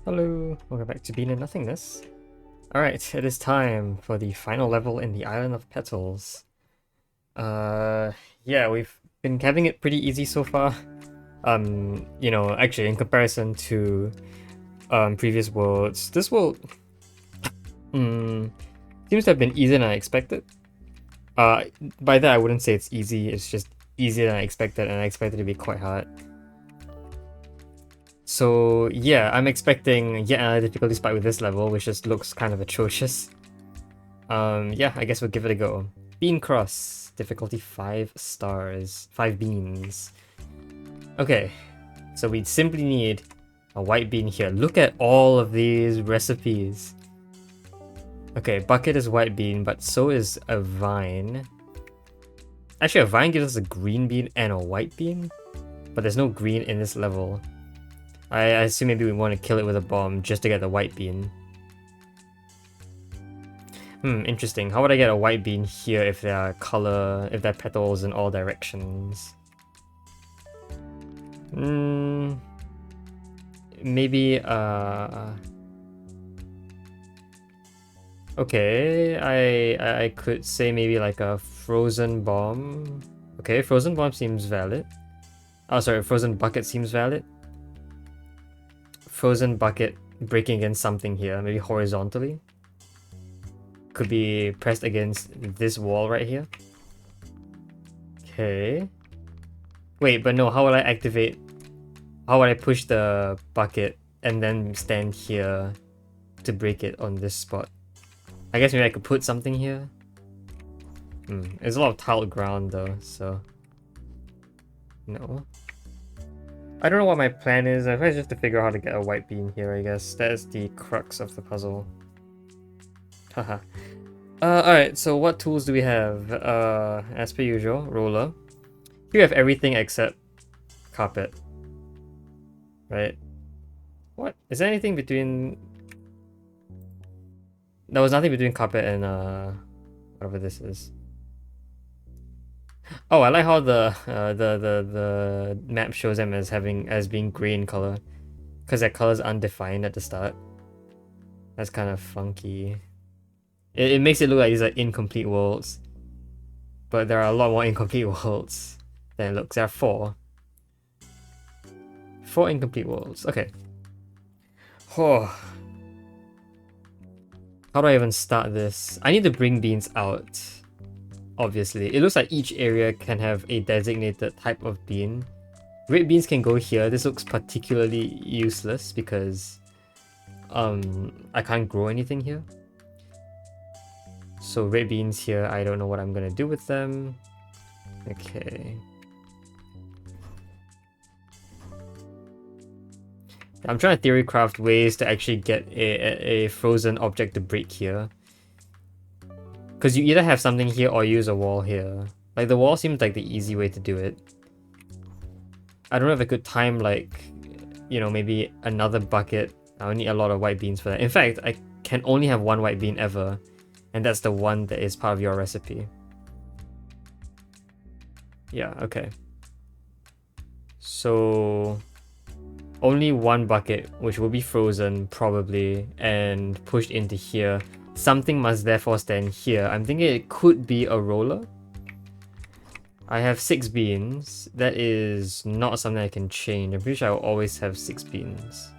Hello, welcome back to Being in Nothingness. Alright, it is time for the final level in the Island of Petals. Yeah, we've been having it pretty easy so far. Actually in comparison to previous worlds, this world seems to have been easier than I expected. By that I wouldn't say it's easy, it's just easier than I expected, and I expected it to be quite hard. So yeah, I'm expecting yet another difficulty spike with this level, which just looks kind of atrocious. Yeah, I guess we'll give it a go. Bean Cross, difficulty 5 stars, 5 beans. Okay, so we'd simply need a white bean here. Look at all of these recipes. Okay, bucket is white bean, but so is a vine. Actually, a vine gives us a green bean and a white bean, but there's no green in this level. I assume maybe we want to kill it with a bomb just to get the white bean. Interesting. How would I get a white bean here if there are petals in all directions? Maybe, okay, I could say maybe like a frozen bomb. Okay, frozen bomb seems valid. Oh, sorry, frozen bucket seems valid. Frozen bucket breaking against something here, maybe horizontally. Could be pressed against this wall right here. Okay. Wait, but no, how would I activate? How would I push the bucket and then stand here to break it on this spot? I guess maybe I could put something here. There's a lot of tiled ground though, so no. I don't know what my plan is. I probably just have to figure out how to get a white bean here, I guess. That is the crux of the puzzle. Haha. Alright, so what tools do we have? As per usual, roller. Here we have everything except carpet. Right? What? Is there anything between... There was nothing between carpet and, whatever this is. Oh, I like how the map shows them as being grey in color, because that color is undefined at the start. That's kind of funky. It makes it look like these are incomplete worlds, but there are a lot more incomplete worlds than it looks. There are 4 incomplete worlds. Okay. Oh. How do I even start this? I need to bring beans out. Obviously, it looks like each area can have a designated type of bean. Red beans can go here. This looks particularly useless because I can't grow anything here. So red beans here, I don't know what I'm gonna do with them. Okay. I'm trying to theory craft ways to actually get a frozen object to break here. Because you either have something here or use a wall here. Like, the wall seems like the easy way to do it. I don't know if I could time, like, you know, maybe another bucket. I would need a lot of white beans for that. In fact, I can only have 1 white bean ever. And that's the one that is part of your recipe. Yeah, okay. So... only 1 bucket, which will be frozen, probably, and pushed into here. Something must therefore stand here. I'm thinking it could be a roller. I have 6 beans. That is not something I can change. I'm pretty sure I will always have 6 beans.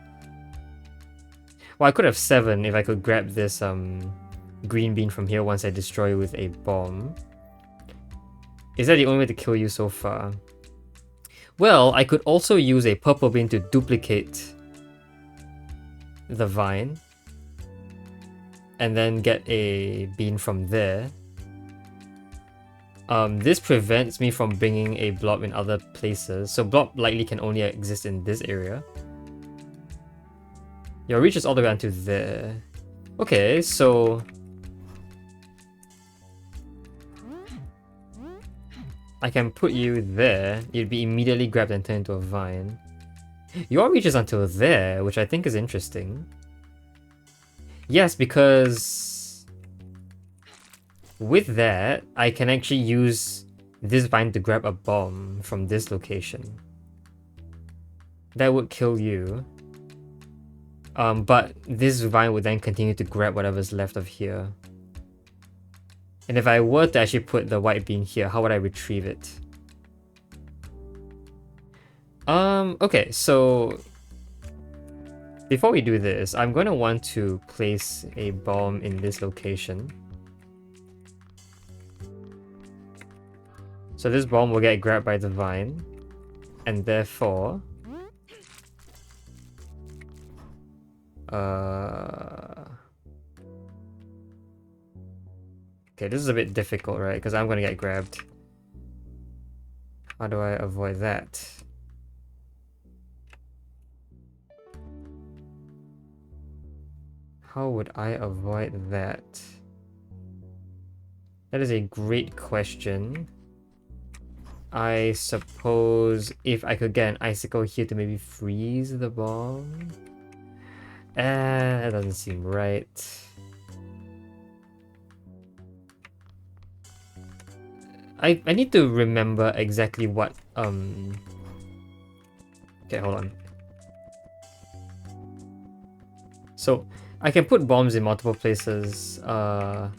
Well, I could have 7 if I could grab this green bean from here once I destroy it with a bomb. Is that the only way to kill you so far? Well, I could also use a purple bean to duplicate the vine. And then get a bean from there. This prevents me from bringing a blob in other places. So blob likely can only exist in this area. Your reach is all the way onto there. Okay, so... I can put you there. You'd be immediately grabbed and turned into a vine. Your reach is until there, which I think is interesting. Yes, because with that, I can actually use this vine to grab a bomb from this location. That would kill you. But this vine would then continue to grab whatever's left of here. And if I were to actually put the white bean here, how would I retrieve it? Okay, so before we do this, I'm going to want to place a bomb in this location. So this bomb will get grabbed by the vine, and therefore... Okay, this is a bit difficult, right? Because I'm going to get grabbed. How do I avoid that? How would I avoid that? That is a great question. I suppose if I could get an icicle here to maybe freeze the bomb. That doesn't seem right. I need to remember exactly what okay, hold on. So I can put bombs in multiple places. Where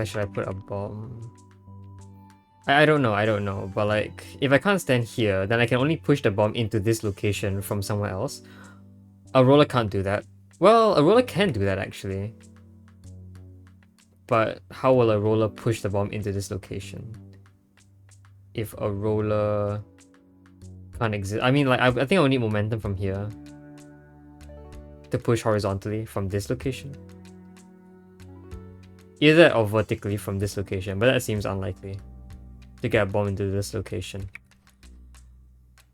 should I put a bomb? I don't know, but like, if I can't stand here, then I can only push the bomb into this location from somewhere else. A roller can't do that. Well, a roller can do that actually. But how will a roller push the bomb into this location? If a roller can't exist. I mean, like, I think I'll need momentum from here to push horizontally from this location. Either that or vertically from this location, but that seems unlikely to get a bomb into this location.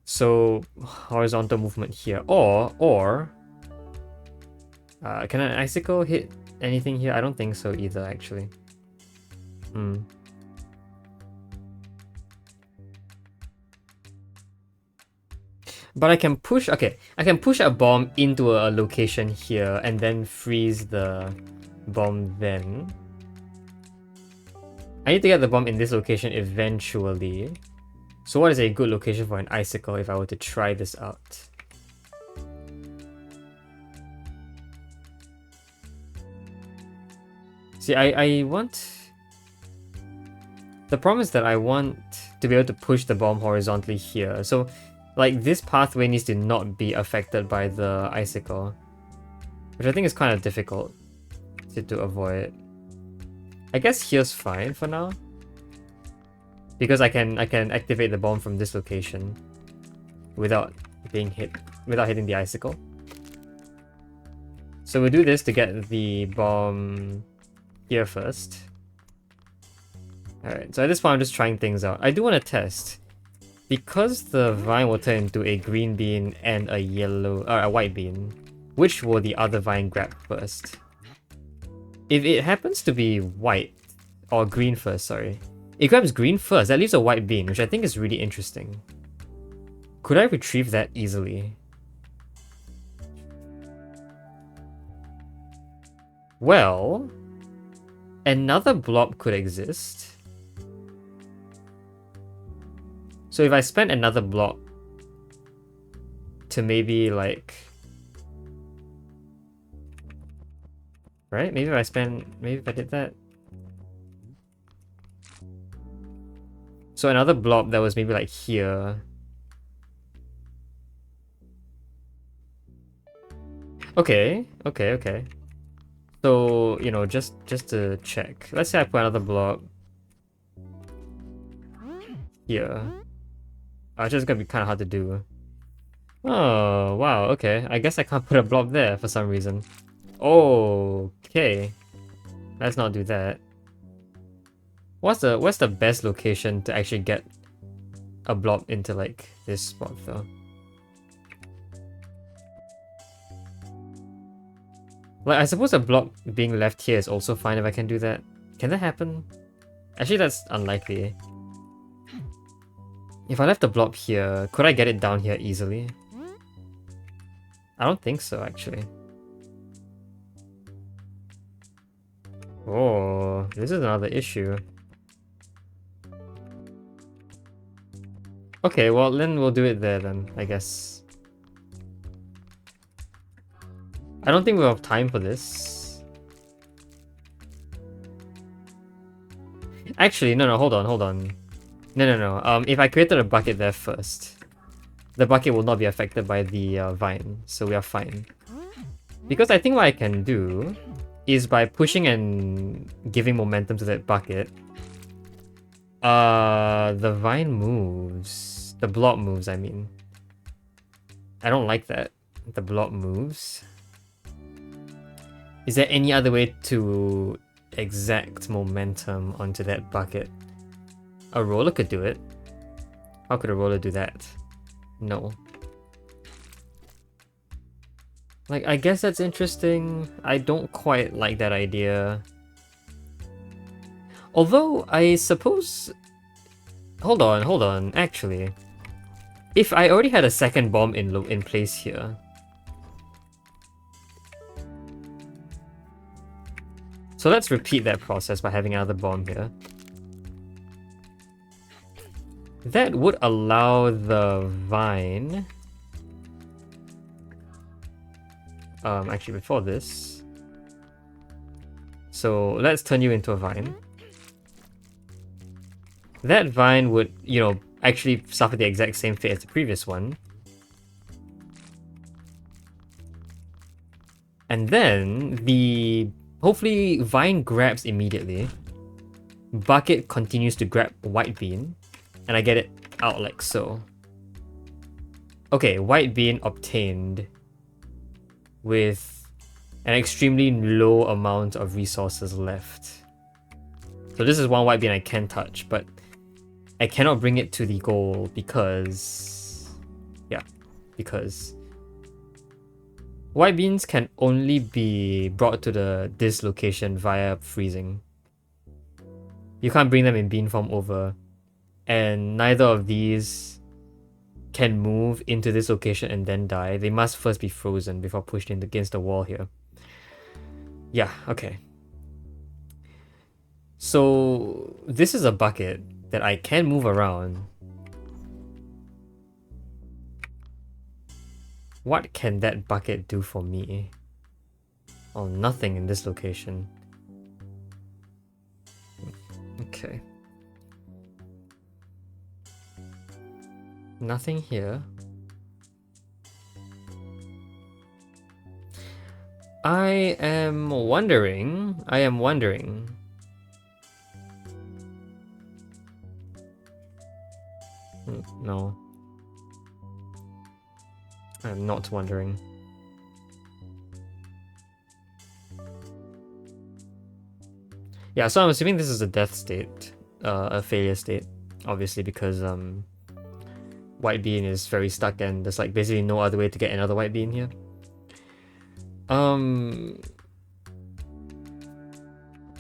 So horizontal movement here, or can an icicle hit anything here? I don't think so either, actually. But I can push. Okay, I can push a bomb into a location here and then freeze the bomb. Then I need to get the bomb in this location eventually. So what is a good location for an icicle if I were to try this out? See, I want... The problem is that I want to be able to push the bomb horizontally here. So, like, this pathway needs to not be affected by the icicle, which I think is kind of difficult to avoid. I guess here's fine for now, because I can activate the bomb from this location without being hit, without hitting the icicle. So we'll do this to get the bomb here first. Alright, so at this point I'm just trying things out. I do want to test, because the vine will turn into a green bean and a yellow, or a white bean, which will the other vine grab first? If it happens to be white, or green first, sorry. It grabs green first, that leaves a white bean, which I think is really interesting. Could I retrieve that easily? Well, another blob could exist. So if I spend another blob to maybe like... Right? Maybe if I did that. So another blob that was maybe like here. Okay. So, you know, just to check. Let's say I put another blob here. It's just gonna be kind of hard to do. Oh, wow, okay. I guess I can't put a blob there for some reason. Okay. Let's not do that. What's the best location to actually get a blob into like this spot though? Like, I suppose a blob being left here is also fine if I can do that. Can that happen? Actually, that's unlikely. If I left the blob here, could I get it down here easily? I don't think so, actually. Oh, this is another issue. Okay, well then we'll do it there then, I guess. I don't think we have time for this. Actually, no, hold on. No. If I created a bucket there first, the bucket will not be affected by the vine, so we are fine. Because I think what I can do is by pushing and giving momentum to that bucket, the vine moves. The blob moves, I mean. I don't like that. The blob moves. Is there any other way to exact momentum onto that bucket? A roller could do it. How could a roller do that? No. Like, I guess that's interesting. I don't quite like that idea. Although, I suppose... Hold on, actually. If I already had a second bomb in place here... So let's repeat that process by having another bomb here. That would allow the vine... actually before this... So let's turn you into a vine. That vine would, you know, actually suffer the exact same fate as the previous one. And then the... Hopefully vine grabs immediately. Bucket continues to grab white bean. And I get it out like so. Okay, white bean obtained with an extremely low amount of resources left. So this is one white bean I can touch, but I cannot bring it to the goal because... Yeah, because... White beans can only be brought to this location via freezing. You can't bring them in bean form over. And neither of these can move into this location and then die. They must first be frozen before pushed in against the wall here. Yeah, okay. So this is a bucket that I can move around. What can that bucket do for me? Oh, nothing in this location. Okay. Nothing here. I am wondering. No. I'm not wondering. Yeah, so I'm assuming this is a death state, a failure state, obviously, because white bean is very stuck and there's like basically no other way to get another white bean here.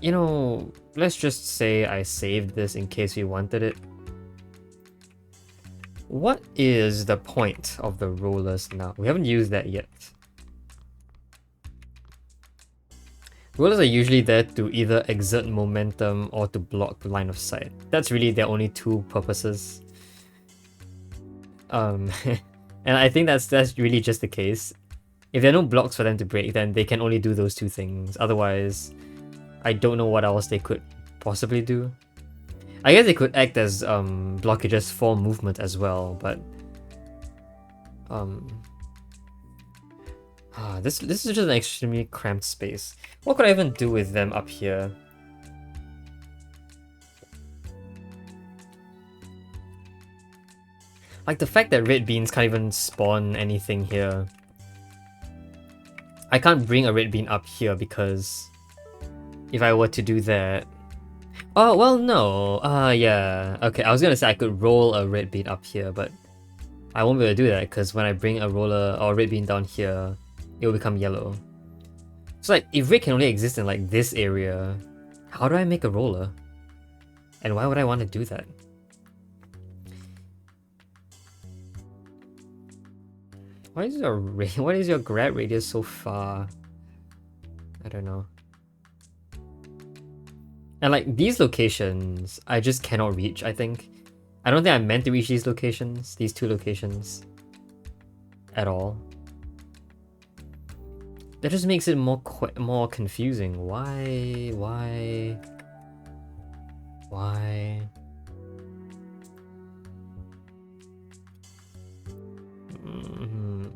You know, let's just say I saved this in case we wanted it. What is the point of the rollers now? We haven't used that yet. Rollers are usually there to either exert momentum or to block the line of sight. That's really their only two purposes. And I think that's really just the case. If there are no blocks for them to break, then they can only do those two things. Otherwise, I don't know what else they could possibly do. I guess they could act as blockages for movement as well, but this is just an extremely cramped space. What could I even do with them up here? Like the fact that red beans can't even spawn anything here. I can't bring a red bean up here because if I were to do that... Oh, well, no. Yeah. Okay, I was gonna say I could roll a red bean up here, but I won't be able to do that because when I bring a roller or a red bean down here, it will become yellow. So like, if red can only exist in like this area, how do I make a roller? And why would I want to do that? Why is your grab radius so far? I don't know. And like these locations, I just cannot reach, I think. I don't think I'm meant to reach these locations, these two locations, at all. That just makes it more confusing. Why? Why? Why? Mm.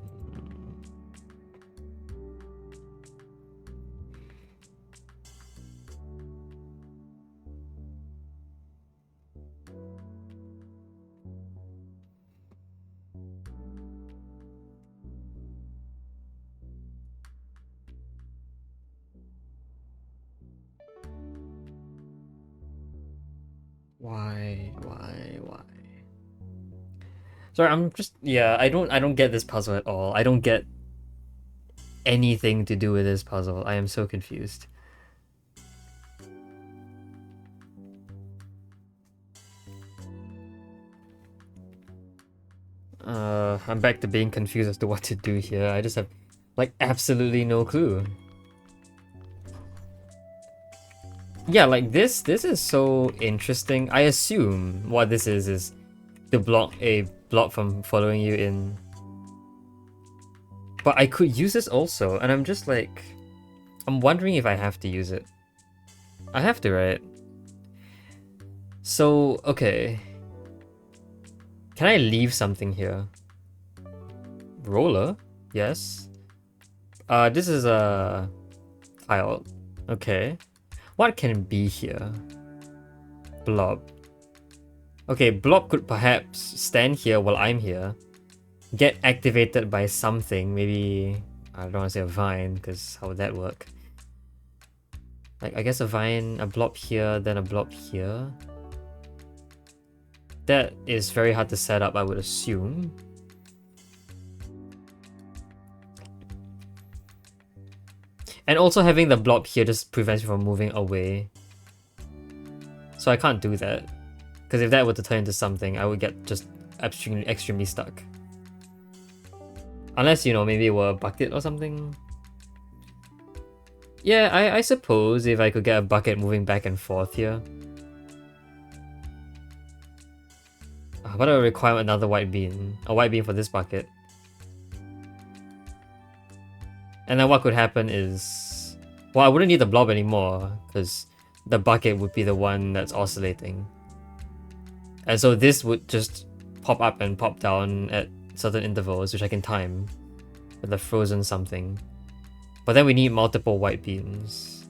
Why? Why? Sorry, I'm just I don't get this puzzle at all. I don't get anything to do with this puzzle. I am so confused. I'm back to being confused as to what to do here. I just have like absolutely no clue. Yeah, like this is so interesting. I assume what this is to block a block from following you in. But I could use this also, and I'm just like, I'm wondering if I have to use it. I have to, right? So, okay. Can I leave something here? Roller? Yes. This is a tile. Okay. What can be here? Blob. Okay, Blob could perhaps stand here while I'm here. Get activated by something. Maybe, I don't want to say a vine, because how would that work? Like, I guess a vine, a blob here, then a blob here. That is very hard to set up, I would assume. And also having the blob here just prevents me from moving away. So I can't do that. Because if that were to turn into something, I would get just extremely stuck. Unless, maybe it were a bucket or something. Yeah, I suppose if I could get a bucket moving back and forth here. But I would require another white bean. A white bean for this bucket. And then what could happen is... Well, I wouldn't need the blob anymore, because the bucket would be the one that's oscillating. And so this would just pop up and pop down at certain intervals, which I can time with a frozen something. But then we need multiple white beans.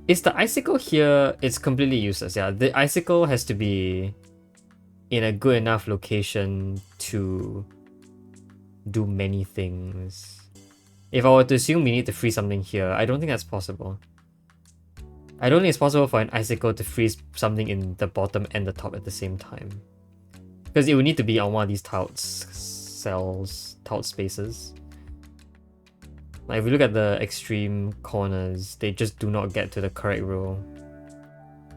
Is the icicle here? It's completely useless. Yeah, the icicle has to be in a good enough location to do many things. If I were to assume we need to freeze something here, I don't think that's possible. I don't think it's possible for an icicle to freeze something in the bottom and the top at the same time. Because it would need to be on one of these tiled spaces. Like if we look at the extreme corners, they just do not get to the correct row.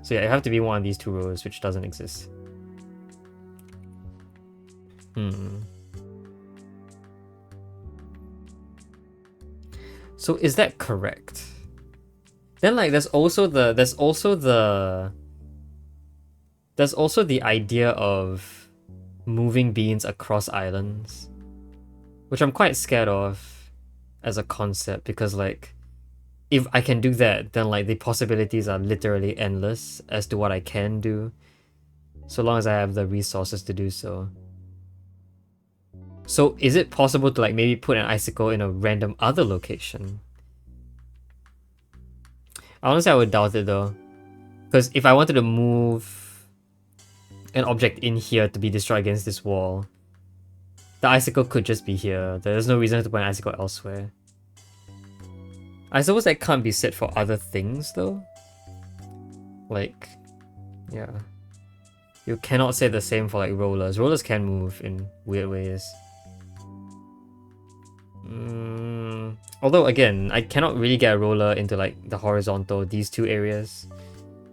So yeah, it have to be one of these two rows, which doesn't exist. So is that correct? Then like there's also the idea of moving beans across islands, which I'm quite scared of as a concept, because like if I can do that, then like the possibilities are literally endless as to what I can do, so long as I have the resources to do so. So is it possible to like maybe put an icicle in a random other location? Honestly, I would doubt it though, because if I wanted to move an object in here to be destroyed against this wall, the icicle could just be here. There's no reason to put an icicle elsewhere. I suppose that can't be said for other things though. Like, yeah. You cannot say the same for like rollers. Rollers can move in weird ways. Although again, I cannot really get a roller into like the horizontal, these two areas.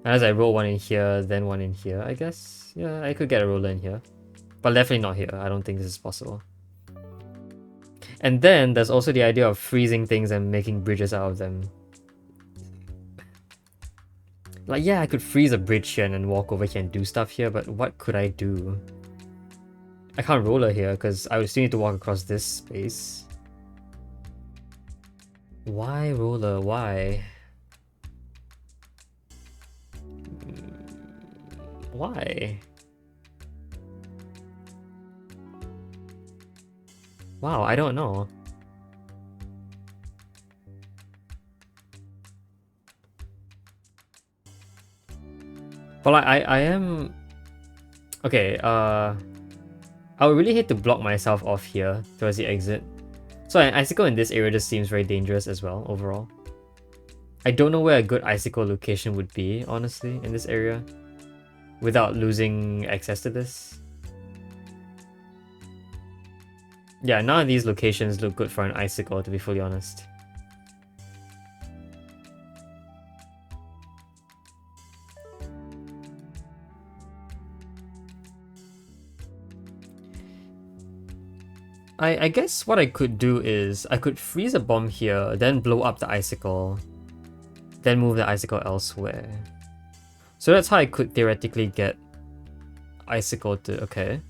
Unless I roll one in here, then one in here, I guess. Yeah, I could get a roller in here. But definitely not here. I don't think this is possible. And then there's also the idea of freezing things and making bridges out of them. Like, yeah, I could freeze a bridge here and then walk over here and do stuff here, but what could I do? I can't roller here because I would still need to walk across this space. Why roller? Why? Why? Wow, I don't know. Well, I am... Okay, I would really hate to block myself off here towards the exit. So an icicle in this area just seems very dangerous as well, overall. I don't know where a good icicle location would be, honestly, in this area. Without losing access to this. Yeah, none of these locations look good for an icicle, to be fully honest. I guess what I could do is I could freeze a bomb here, then blow up the icicle, then move the icicle elsewhere. So that's how I could theoretically get icicle to... okay.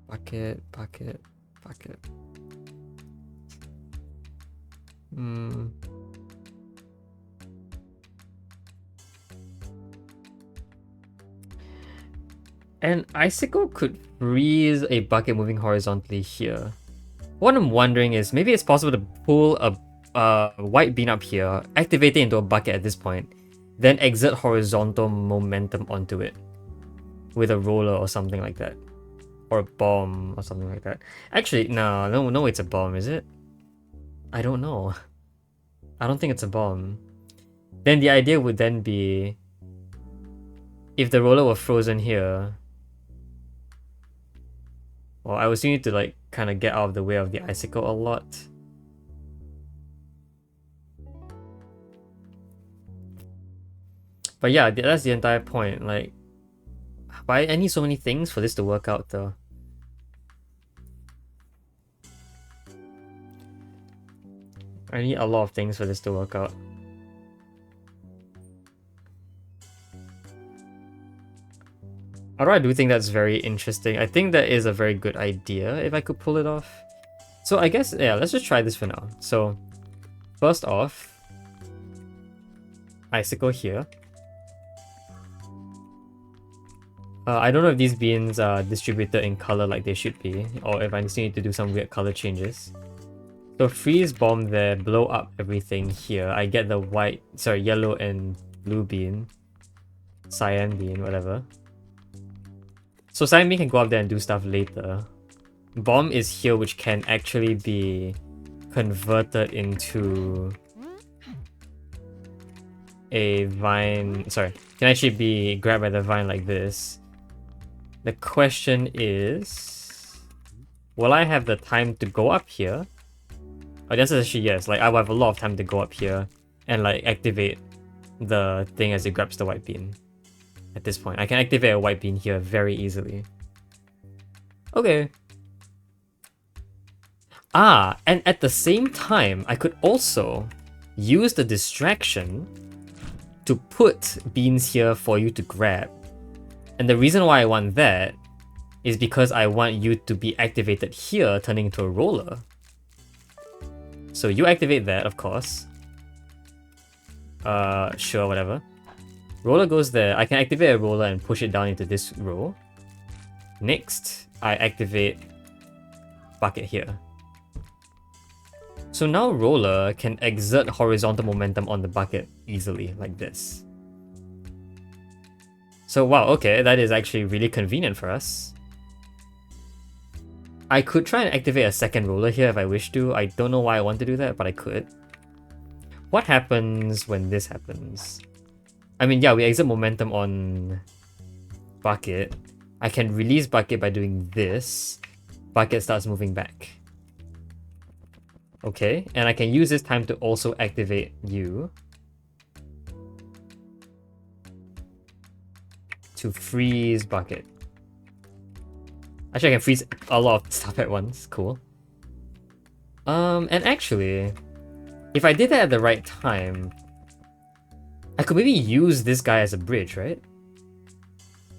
Bucket, bucket, bucket. An icicle could freeze a bucket moving horizontally here. What I'm wondering is maybe it's possible to pull a white bean up here, activate it into a bucket at this point, then exert horizontal momentum onto it with a roller or something like that. Or a bomb or something like that. Actually, no, it's a bomb, is it? I don't know. I don't think it's a bomb. Then the idea would then be if the roller were frozen here. Well, I would still need to like kind of get out of the way of the icicle a lot. But yeah, that's the entire point. Like, but I need so many things for this to work out though. I need a lot of things for this to work out. Although I do think that's very interesting. I think that is a very good idea if I could pull it off. So I guess, yeah, let's just try this for now. So, first off, icicle here. I don't know if these beans are distributed in color like they should be, or if I just need to do some weird color changes. So freeze bomb there, blow up everything here. I get the yellow and blue bean. Cyan bean, whatever. So cyan bean can go up there and do stuff later. Bomb is here, which can actually be converted into a vine. Sorry, can actually be grabbed by the vine like this. The question is, will I have the time to go up here? Oh, the answer is actually yes. Like, I will have a lot of time to go up here and like activate the thing as it grabs the white bean. At this point, I can activate a white bean here very easily. Okay. Ah, and at the same time, I could also use the distraction to put beans here for you to grab. And the reason why I want that is because I want you to be activated here, turning into a roller. So you activate that, of course. Sure, whatever. Roller goes there. I can activate a roller and push it down into this row. Next, I activate bucket here. So now roller can exert horizontal momentum on the bucket easily, like this. So wow, okay, that is actually really convenient for us. I could try and activate a second roller here if I wish to. I don't know why I want to do that, but I could. What happens when this happens? I mean, yeah, we exert momentum on bucket. I can release bucket by doing this. Bucket starts moving back. Okay, and I can use this time to also activate you. To freeze bucket. Actually, I can freeze a lot of stuff at once. Cool. And actually, if I did that at the right time, I could maybe use this guy as a bridge, right?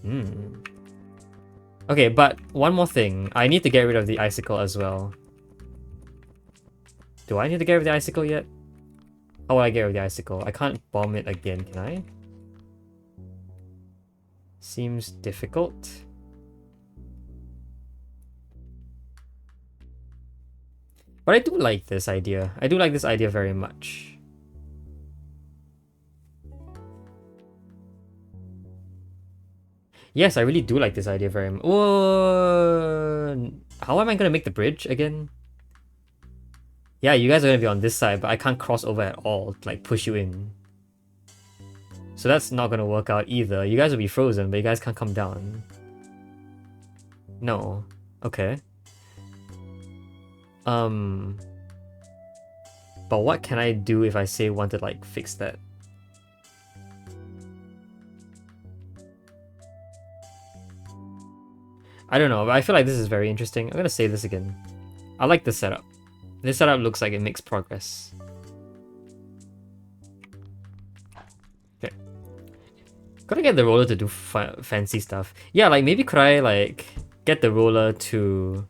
Hmm. Okay, but one more thing. I need to get rid of the icicle as well. Do I need to get rid of the icicle yet? How will I get rid of the icicle? I can't bomb it again, can I? Seems difficult. But I do like this idea. I do like this idea very much. Yes, I really do like this idea very much. Whoa! How am I gonna make the bridge again? Yeah, you guys are gonna be on this side, but I can't cross over at all to like push you in. So that's not gonna work out either. You guys will be frozen, but you guys can't come down. No. Okay. But what can I do if I say want to like fix that? I don't know, but I feel like this is very interesting. I'm gonna say this again. I like this setup. This setup looks like it makes progress. Okay. Gotta get the roller to do fancy stuff. Yeah, like maybe could I like get the roller to...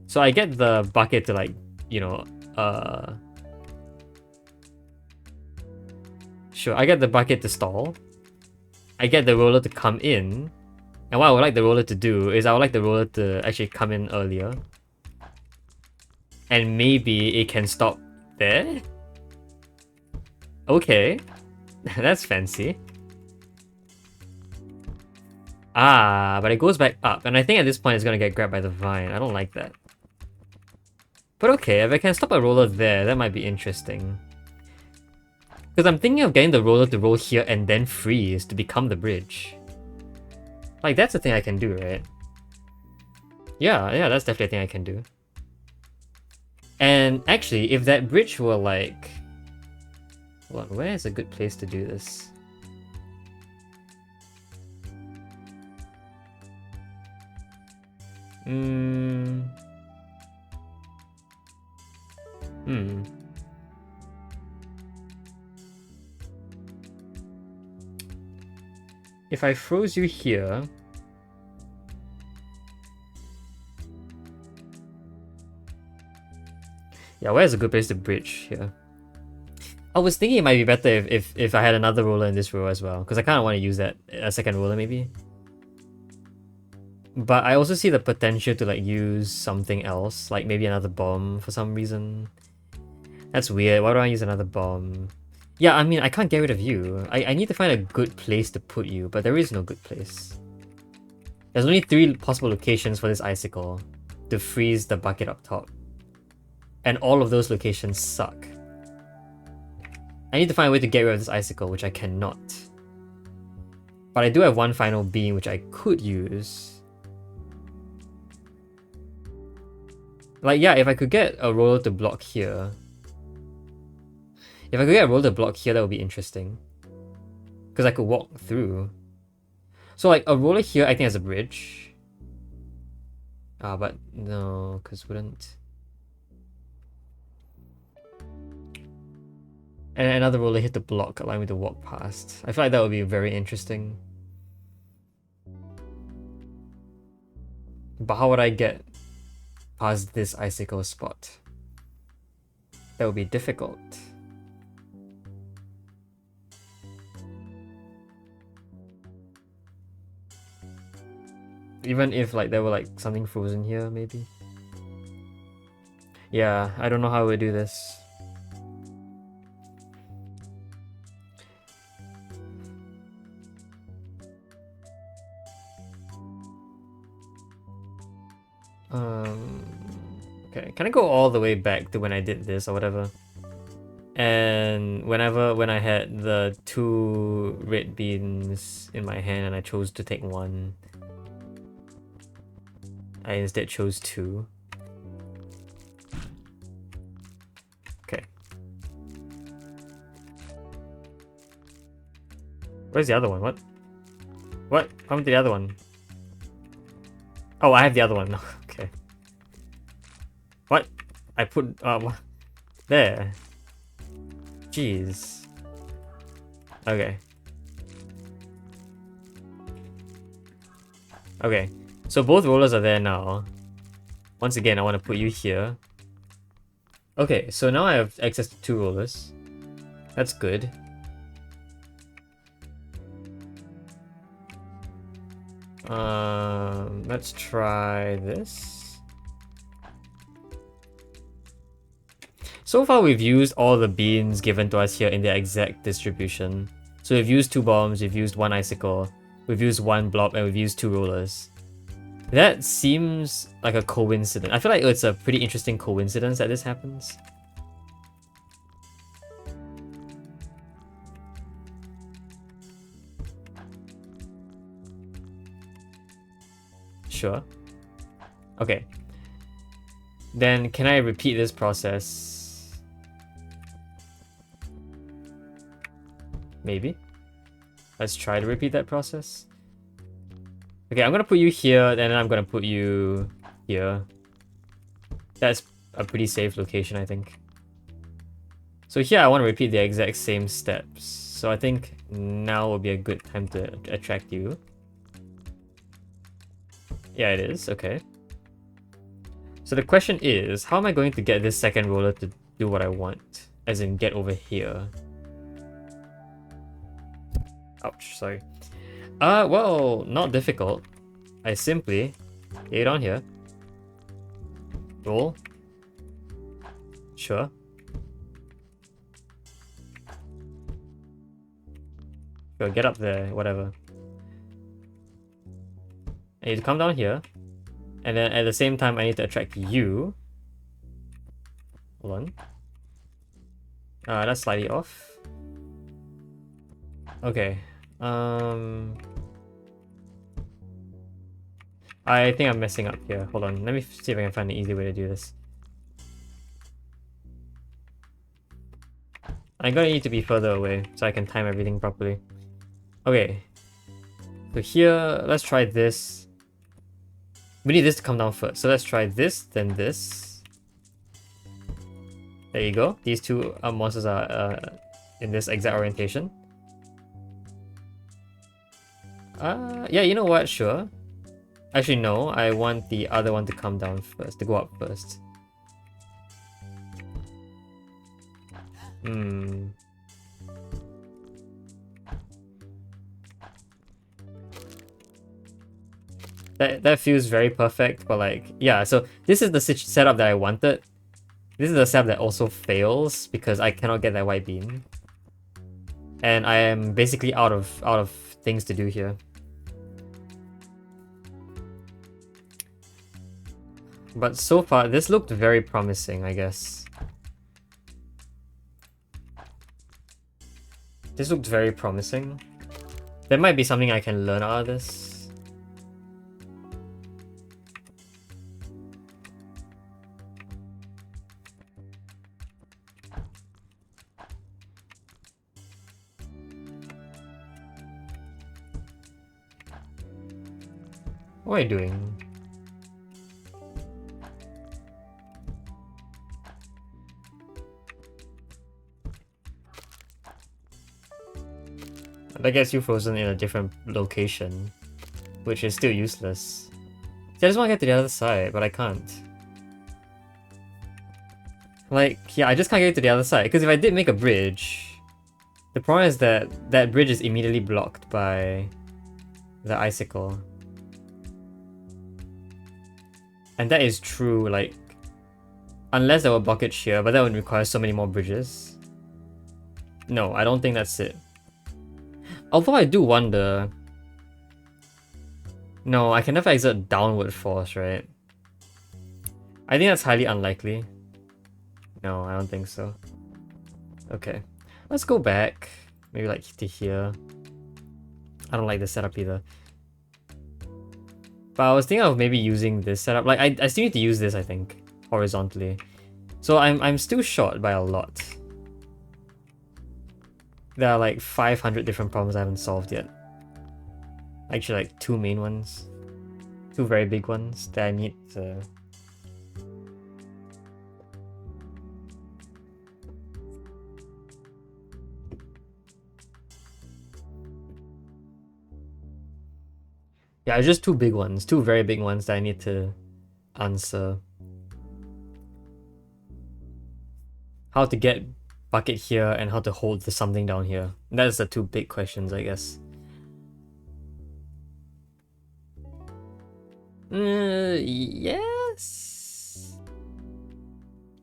So I get the bucket to like, you know, Sure, I get the bucket to stall. I get the roller to come in. And what I would like the roller to do is I would like the roller to actually come in earlier. And maybe it can stop there? Okay. That's fancy. Ah, but it goes back up. And I think at this point it's gonna get grabbed by the vine. I don't like that. But okay, if I can stop a roller there, that might be interesting. Because I'm thinking of getting the roller to roll here and then freeze to become the bridge. Like, that's a thing I can do, right? Yeah, that's definitely a thing I can do. And actually, if that bridge were like... Hold on, where is a good place to do this? If I froze you here... Yeah, where's a good place to bridge here? I was thinking it might be better if I had another roller in this row as well, because I kind of want to use that, a second roller maybe. But I also see the potential to like use something else, like maybe another bomb for some reason. That's weird, why do I use another bomb? Yeah, I mean, I can't get rid of you. I need to find a good place to put you, but there is no good place. There's only 3 possible locations for this icicle to freeze the bucket up top. And all of those locations suck. I need to find a way to get rid of this icicle, which I cannot. But I do have one final beam, which I could use. Like, yeah, if I could get a roller to block here. If I could get a roller to block here, that would be interesting. Because I could walk through. So, like, a roller here acting as a bridge. Ah, but no, because wouldn't... And another roller hit the block, allowing me to walk past. I feel like that would be very interesting. But how would I get past this icicle spot? That would be difficult. Even if like there were like something frozen here, maybe. Yeah, I don't know how we do this. Okay, can I go all the way back to when I did this or whatever? And when I had the 2 red beans in my hand and I chose to take one, I instead chose 2. Okay. Where's the other one? What? What happened to the other one? Oh, I have the other one. Okay. What? I put... what? There. Jeez. Okay. Okay, so both rollers are there now. Once again, I want to put you here. Okay, so now I have access to 2 rollers. That's good. Let's try this. So far we've used all the beans given to us here in their exact distribution. So we've used 2 bombs, we've used 1 icicle, we've used 1 blob, and we've used 2 rollers. That seems like a coincidence. I feel like it's a pretty interesting coincidence that this happens. Sure. Okay. Then can I repeat this process? Maybe. Let's try to repeat that process. Okay, I'm gonna put you here, and then I'm gonna put you here. That's a pretty safe location, I think. So here I want to repeat the exact same steps. So I think now would be a good time to attract you. Yeah, it is. Okay. So the question is, how am I going to get this second roller to do what I want? As in, get over here. Ouch, sorry. Well, not difficult. I simply get on here. Roll. Sure. Sure, get up there, whatever. I need to come down here. And then at the same time, I need to attract you. Hold on. That's slightly off. Okay. I think I'm messing up here. Hold on. Let me see if I can find an easy way to do this. I'm gonna need to be further away so I can time everything properly. Okay. So here, let's try this. We need this to come down first. So let's try this, then this. There you go. These 2 monsters are in this exact orientation. Yeah, you know what? Sure. Actually, no. I want the other one to come down first, to go up first. That feels very perfect, but like, yeah, so this is the setup that I wanted. This is the setup that also fails because I cannot get that white beam. And I am basically out of things to do here. But so far, this looked very promising, I guess. This looked very promising. There might be something I can learn out of this. What are you doing? That gets you frozen in a different location, which is still useless. See, I just want to get to the other side, but I can't. Like, yeah, I just can't get to the other side, because if I did make a bridge, the problem is that that bridge is immediately blocked by the icicle. And that is true, like, unless there were blockage here, but that would require so many more bridges. No, I don't think that's it. Although I do wonder... No, I can never exert downward force, right? I think that's highly unlikely. No, I don't think so. Okay. Let's go back. Maybe like to here. I don't like this setup either. But I was thinking of maybe using this setup. Like, I still need to use this, I think. Horizontally. So I'm still short by a lot. There are like 500 different problems I haven't solved yet. Actually, like 2 main ones. 2 very big ones that I need to... Yeah, Yeah, it's just two big ones, two very big ones that I need to answer. How to get bucket here and how to hold the something down here. That's the two big questions, I guess. Yes.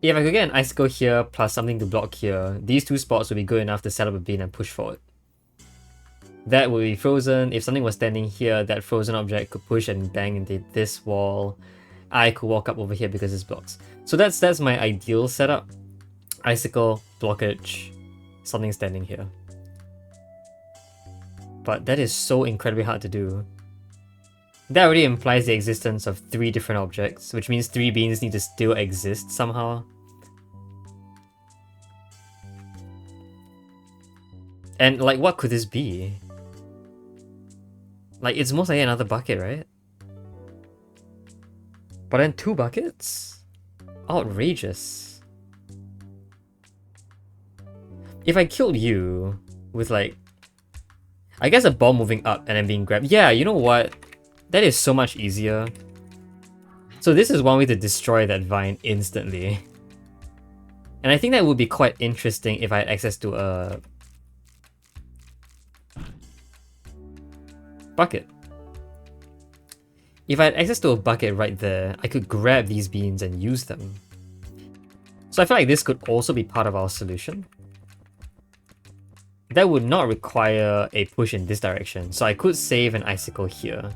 If I could get an icicle here plus something to block here, these two spots would be good enough to set up a beam and push forward. That would be frozen. If something was standing here, that frozen object could push and bang into this wall. I could walk up over here because it's blocks. So that's my ideal setup. Icicle, blockage, something standing here. But that is so incredibly hard to do. That already implies the existence of 3 different objects, which means 3 beans need to still exist somehow. And like, what could this be? Like, it's most likely another bucket, right? But then 2 buckets? Outrageous. If I killed you with like, I guess a ball moving up and then being grabbed. Yeah, you know what? That is so much easier. So this is one way to destroy that vine instantly. And I think that would be quite interesting if I had access to a bucket. If I had access to a bucket right there, I could grab these beans and use them. So I feel like this could also be part of our solution. That would not require a push in this direction, so I could save an icicle here.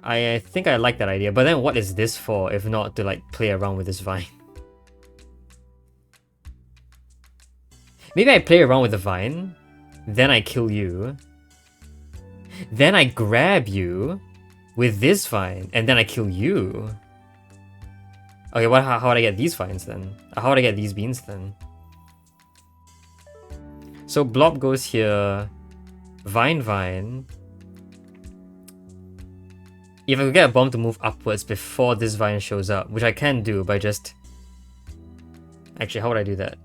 I think I like that idea, but then what is this for if not to like play around with this vine? Maybe I play around with the vine, then I kill you, then I grab you with this vine, and then I kill you. Okay, how would I get these vines then? How would I get these beans then? So blob goes here, vine. If I could get a bomb to move upwards before this vine shows up, which I can do by just... Actually, how would I do that?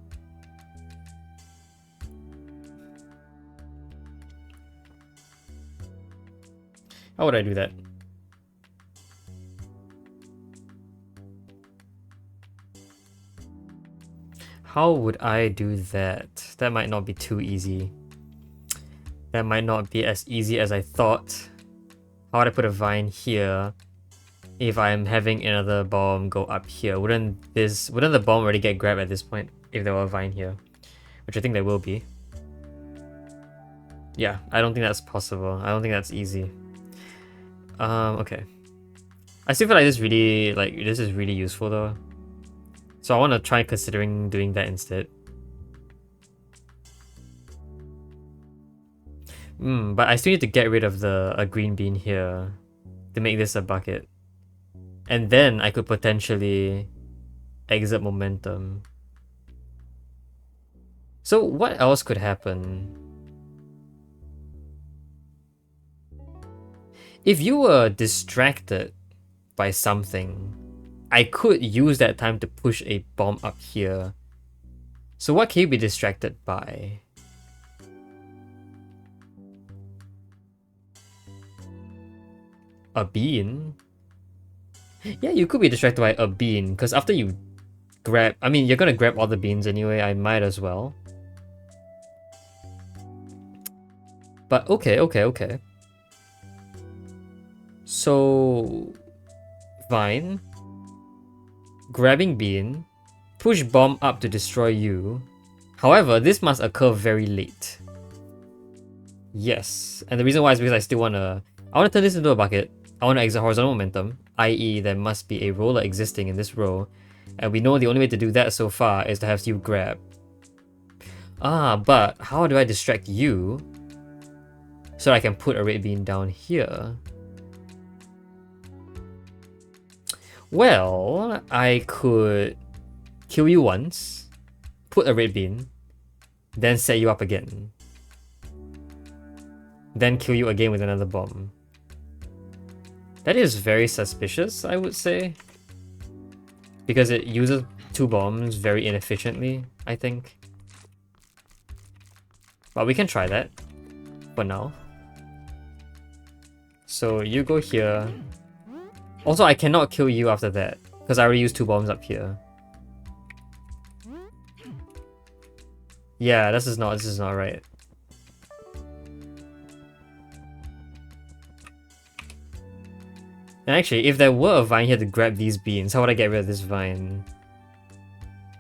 How would I do that? How would I do that? That might not be too easy. That might not be as easy as I thought. How would I put a vine here if I'm having another bomb go up here? Wouldn't the bomb already get grabbed at this point if there were a vine here? Which I think there will be. Yeah, I don't think that's possible. I don't think that's easy. Okay. I still feel like this is really useful though. So I want to try considering doing that instead. But I still need to get rid of a green bean here to make this a bucket. And then I could potentially exert momentum. So what else could happen? If you were distracted by something, I could use that time to push a bomb up here. So what can you be distracted by? A bean? Yeah, you could be distracted by a bean, because after you grab... I mean, you're gonna grab all the beans anyway, I might as well. But okay. So... Vine. Grabbing bean. Push bomb up to destroy you. However, this must occur very late. Yes. And the reason why is because I still wanna... I wanna turn this into a bucket. I wanna exert horizontal momentum. I.e. there must be a roller existing in this row. And we know the only way to do that so far is to have you grab. But how do I distract you so I can put a red bean down here? Well, I could kill you once, put a red bean, then set you up again. Then kill you again with another bomb. That is very suspicious, I would say. Because it uses 2 bombs very inefficiently, I think. But we can try that. for now. So you go here. Also, I cannot kill you after that because I already used 2 bombs up here. Yeah, this is not right. And actually, if there were a vine here to grab these beans, how would I get rid of this vine?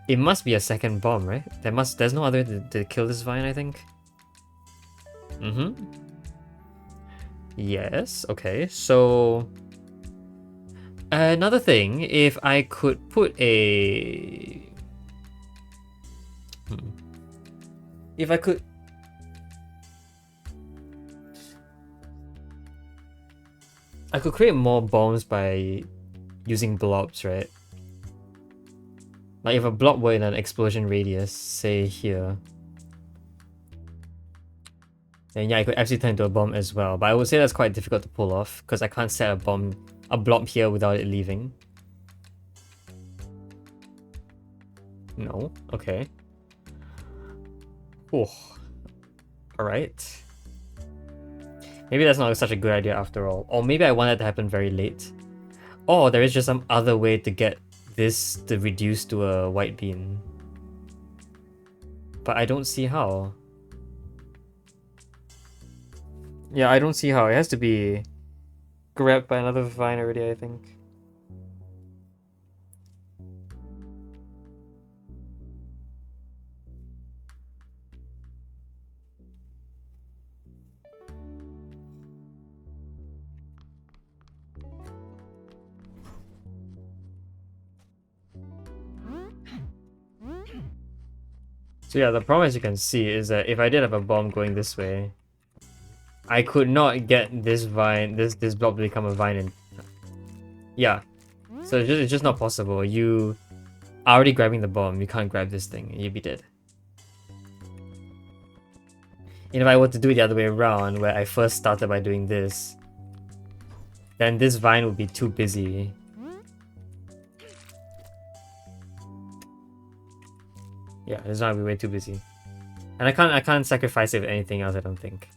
It must be a second bomb, right? There's no other way to kill this vine, I think. Yes, okay, so another thing, if I could put a if I could create more bombs by using blobs, right? Like if a blob were in an explosion radius, say here, then yeah, I could actually turn into a bomb as well. But I would say that's quite difficult to pull off because I can't set a blob here without it leaving. No, okay. Oh, alright. Maybe that's not such a good idea after all. Or maybe I want that to happen very late. Or there is just some other way to get this to reduce to a white bean. But I don't see how. Yeah, I don't see how. It has to be grabbed by another vine already, I think. So yeah, the problem, as you can see, is that if I did have a bomb going this way, I could not get this vine, this blob to become a vine, and yeah, so it's just not possible. You are already grabbing the bomb, you can't grab this thing, and you'd be dead. And if I were to do it the other way around, where I first started by doing this, then this vine would be too busy. Yeah, this vine would be way too busy, and I can't sacrifice it with anything else, I don't think.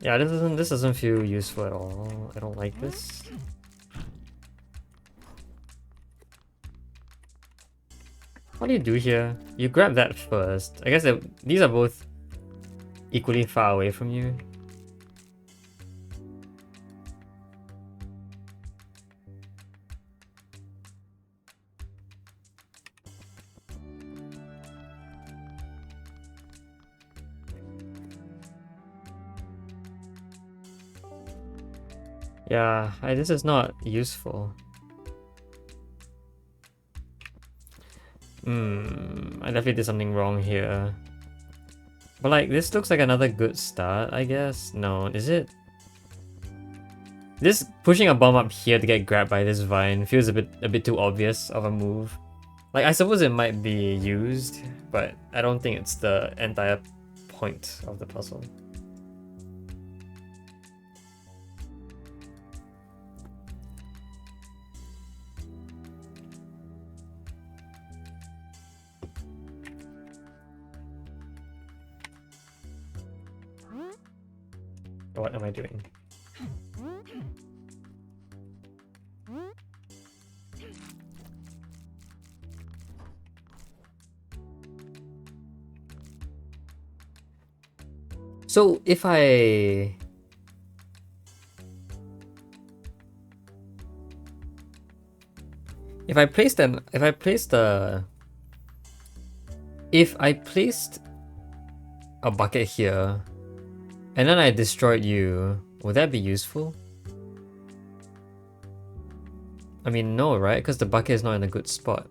Yeah, this doesn't feel useful at all. I don't like this. What do you do here? You grab that first. I guess these are both equally far away from you. Yeah, this is not useful. I definitely did something wrong here. But like, this looks like another good start, I guess. No, is it? This pushing a bomb up here to get grabbed by this vine feels a bit too obvious of a move. Like, I suppose it might be used, but I don't think it's the entire point of the puzzle. What am I doing? So if I placed a bucket here and then I destroyed you, would that be useful? I mean, no, right? Because the bucket is not in a good spot.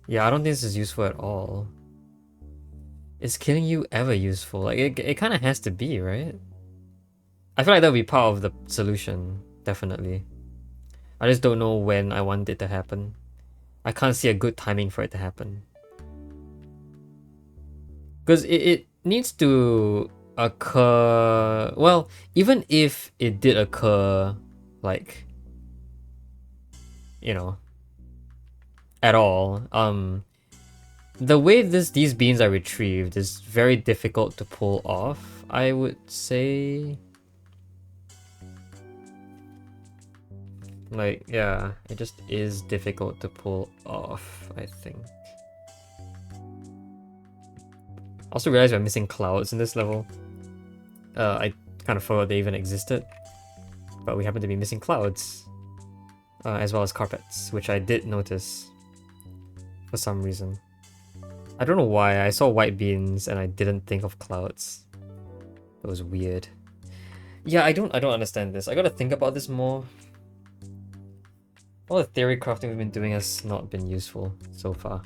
Yeah, I don't think this is useful at all. Is killing you ever useful? Like, it kind of has to be, right? I feel like that would be part of the solution, definitely. I just don't know when I want it to happen. I can't see a good timing for it to happen. Because it needs to occur... Well, even if it did occur, like, you know, at all, the way these beans are retrieved is very difficult to pull off, I would say. Like, yeah, it just is difficult to pull off, I think. Also realized we're missing clouds in this level. I kind of forgot they even existed. But we happen to be missing clouds. As well as carpets, which I did notice. For some reason. I don't know why, I saw white beans and I didn't think of clouds. It was weird. Yeah, I don't understand this. I gotta think about this more. All the theory crafting we've been doing has not been useful so far.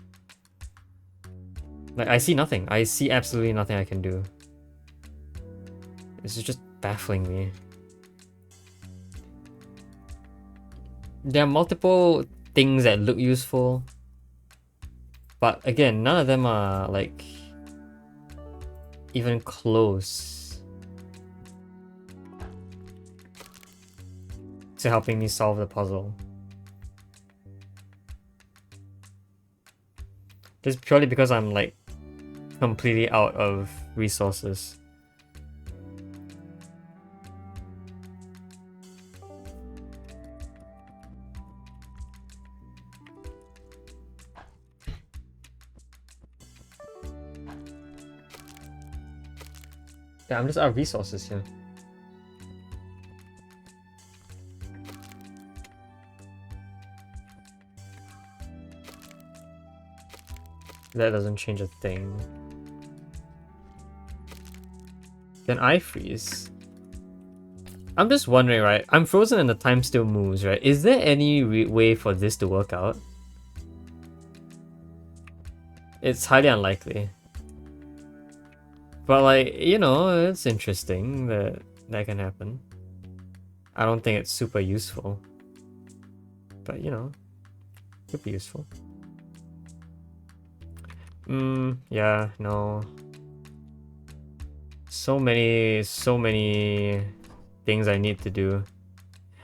Like, I see nothing. I see absolutely nothing I can do. This is just baffling me. There are multiple things that look useful. But again, none of them are, like, even close to helping me solve the puzzle. Just purely because I'm, like, completely out of resources. Yeah, I'm just out of resources here. That doesn't change a thing. Then I freeze. I'm just wondering, right? I'm frozen and the time still moves, right? Is there any way for this to work out? It's highly unlikely. But, like, you know, it's interesting that that can happen. I don't think it's super useful. But, you know, could be useful. Yeah, no. So many things I need to do.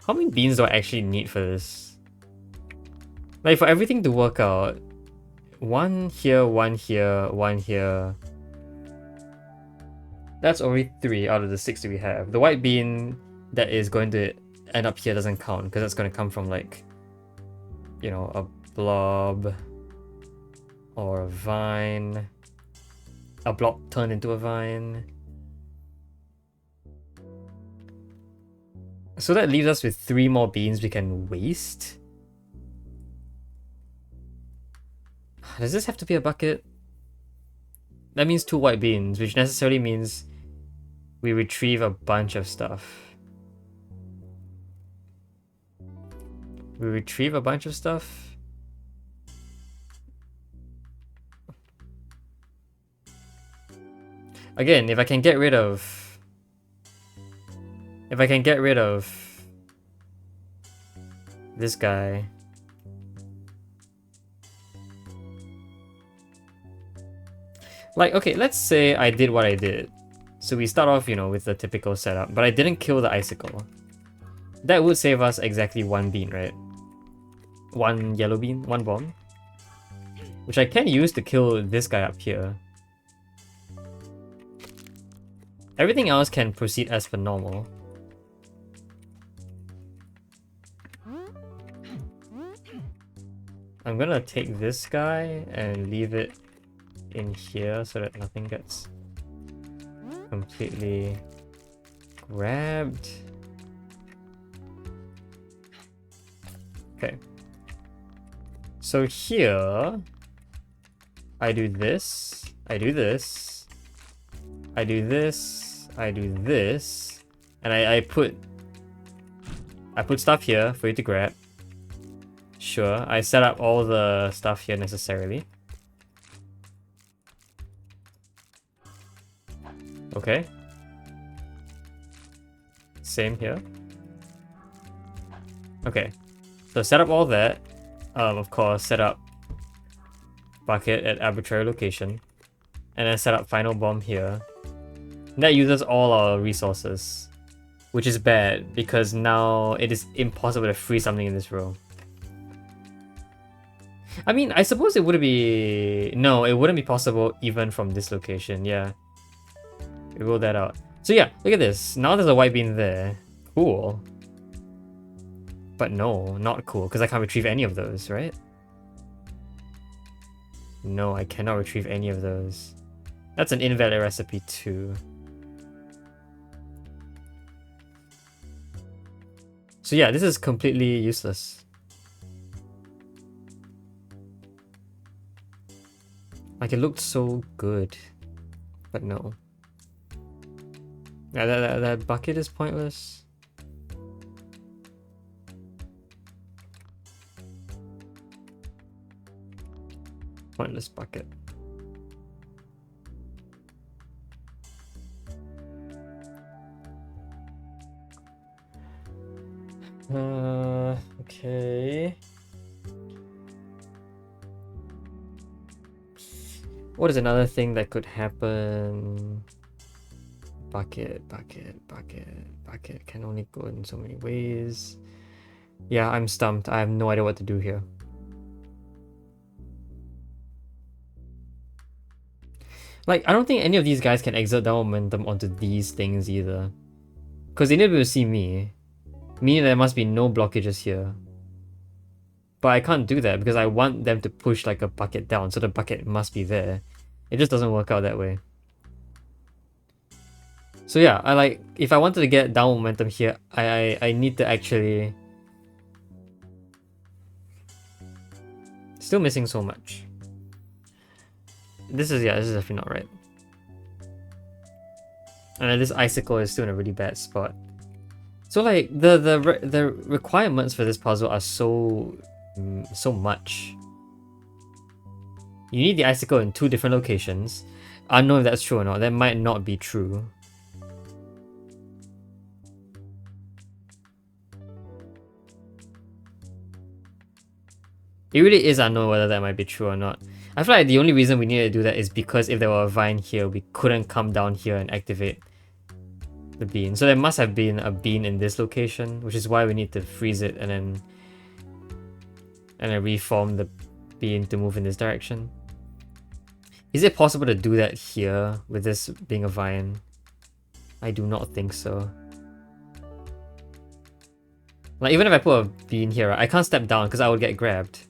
How many beans do I actually need for this? Like, for everything to work out, one here, one here, one here. That's already 3 out of the 6 that we have. The white bean that is going to end up here doesn't count, because that's going to come from, like, you know, a blob or a vine. A blob turned into a vine. So that leaves us with 3 more beans we can waste. Does this have to be a bucket? That means 2 white beans, which necessarily means we retrieve a bunch of stuff. We retrieve a bunch of stuff? Again, if I can get rid of... If I can get rid of this guy. Like, okay, let's say I did what I did. So we start off, you know, with the typical setup, but I didn't kill the icicle. That would save us exactly 1 bean, right? 1 yellow bean, 1 bomb. Which I can use to kill this guy up here. Everything else can proceed as per normal. I'm gonna take this guy and leave it in here so that nothing gets completely grabbed. Okay. So here, I do this, I do this, I do this, I do this, and I put stuff here for you to grab. Sure, I set up all the stuff here necessarily. Okay. Same here. Okay. So set up all that. Of course, set up bucket at arbitrary location, and then set up final bomb here. And that uses all our resources, which is bad because now it is impossible to free something in this row. I mean, I suppose it wouldn't be... No, it wouldn't be possible even from this location, yeah. We ruled that out. So yeah, look at this. Now there's a white bean there. Cool. But no, not cool, because I can't retrieve any of those, right? No, I cannot retrieve any of those. That's an invalid recipe too. So yeah, this is completely useless. Like, it looked so good, but no. Yeah, that bucket is pointless. Pointless bucket. Okay. What is another thing that could happen? Bucket can only go in so many ways. Yeah, I'm stumped. I have no idea what to do here. Like, I don't think any of these guys can exert down momentum onto these things either. Because they need to be able to see me. Meaning there must be no blockages here. But I can't do that because I want them to push like a bucket down, so the bucket must be there. It just doesn't work out that way. So yeah, if I wanted to get down momentum here, I need to actually... Still missing so much. This is definitely not right. And this icicle is still in a really bad spot. So like the requirements for this puzzle are so much. You need the icicle in 2 different locations. I don't know if that's true or not. That might not be true. It really is unknown whether that might be true or not. I feel like the only reason we need to do that is because if there were a vine here, we couldn't come down here and activate the bean. So there must have been a bean in this location, which is why we need to freeze it and then reform the bean to move in this direction. Is it possible to do that here with this being a vine? I do not think so. Like, even if I put a bean here, I can't step down because I would get grabbed.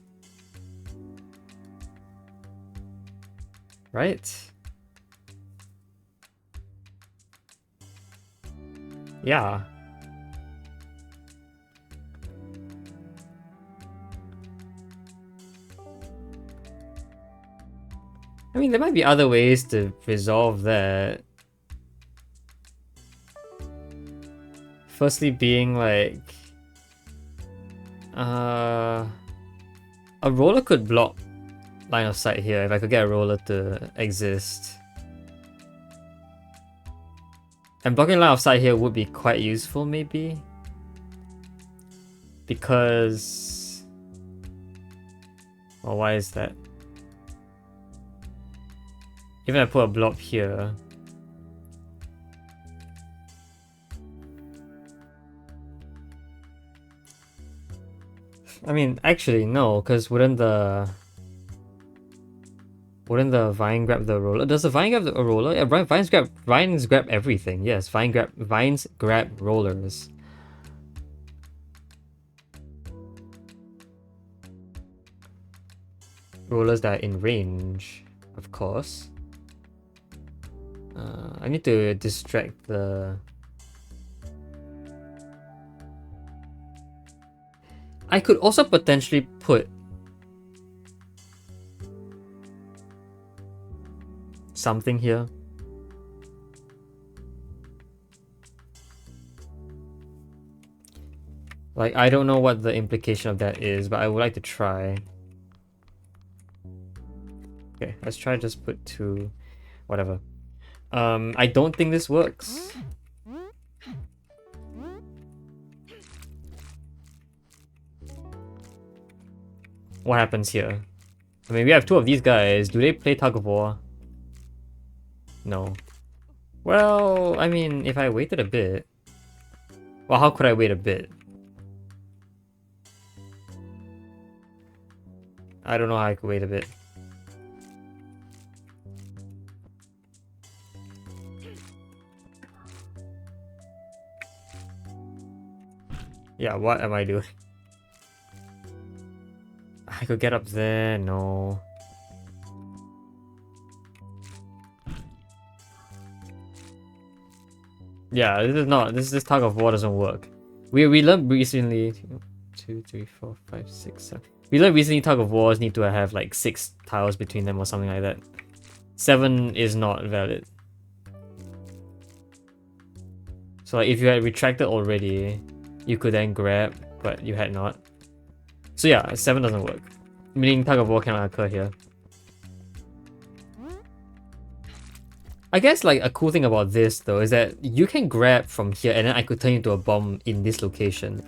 Right? Yeah. I mean, there might be other ways to resolve that. Firstly being like... a roller could block line of sight here if I could get a roller to exist. And blocking line of sight here would be quite useful maybe. Because... Well, why is that? Even if I put a blob here... I mean, actually, no, because wouldn't the vine grab the roller? Does the vine grab a roller? Yeah, vines grab everything. Yes, vines grab rollers. Rollers that are in range, of course. I need to distract the... I could also potentially put something here. Like, I don't know what the implication of that is, but I would like to try. Okay, let's try just put 2, whatever. I don't think this works. What happens here? I mean, we have two of these guys. Do they play tug of war? No. Well, I mean, if I waited a bit... Well, how could I wait a bit? I don't know how I could wait a bit. Yeah, what am I doing? I could get up there, no. Yeah, this tug of war doesn't work. We learned recently 2, 3, 4, 5, 6, 7. We learned recently tug of wars need to have like 6 tiles between them or something like that. 7 is not valid. So like if you had retracted already, you could then grab, but you had not. So yeah, 7 doesn't work. Meaning tug of war cannot occur here. I guess like a cool thing about this though is that you can grab from here and then I could turn into a bomb in this location.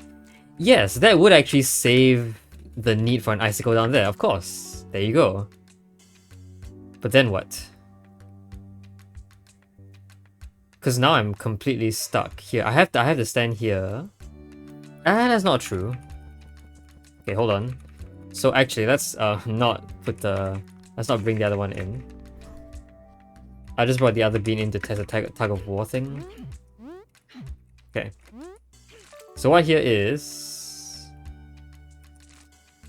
Yes, that would actually save the need for an icicle down there, of course. There you go. But then what? Because now I'm completely stuck here. I have to stand here. Ah, that's not true. Okay, hold on. So actually, let's not bring the other one in. I just brought the other bean in to test the tug of war thing. Okay. So what here is...